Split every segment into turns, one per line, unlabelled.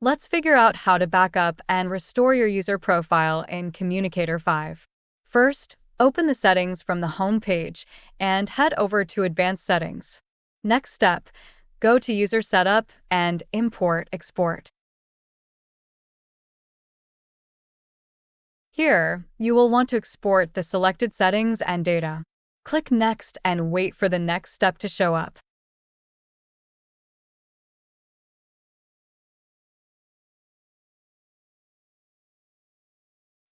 Let's figure out how to back up and restore your user profile in Communicator 5. First, open the settings from the home page and head over to Advanced Settings. Next step, go to User Setup and Import/Export. Here, you will want to export the selected settings and data. Click Next and wait for the next step to show up.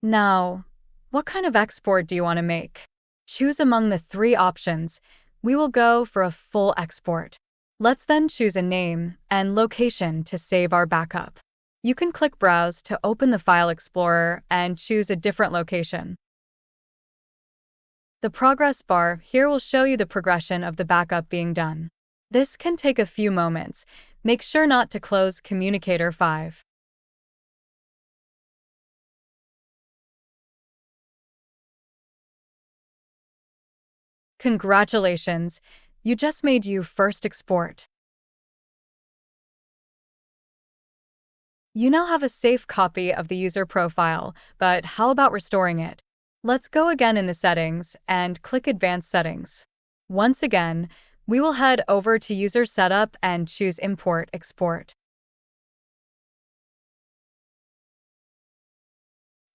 Now, what kind of export do you want to make? Choose among the three options. We will go for a full export. Let's then choose a name and location to save our backup. You can click Browse to open the File Explorer and choose a different location. The progress bar here will show you the progression of the backup being done. This can take a few moments. Make sure not to close Communicator 5. Congratulations! You just made your first export. You now have a safe copy of the user profile, but how about restoring it? Let's go again in the settings and click Advanced Settings. Once again, we will head over to User Setup and choose Import/Export.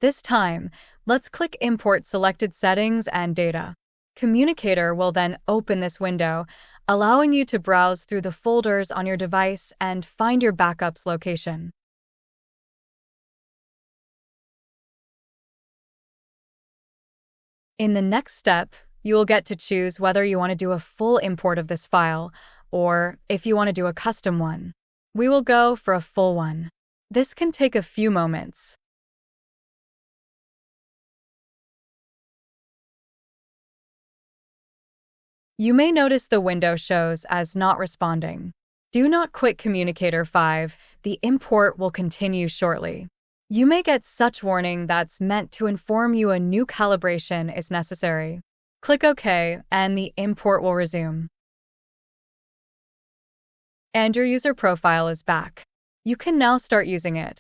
This time, let's click Import selected settings and data. Communicator will then open this window, allowing you to browse through the folders on your device and find your backup's location. In the next step, you will get to choose whether you want to do a full import of this file or if you want to do a custom one. We will go for a full one. This can take a few moments. You may notice the window shows as not responding. Do not quit Communicator 5. The import will continue shortly. You may get such warning that's meant to inform you a new calibration is necessary. Click OK and the import will resume. And your user profile is back. You can now start using it.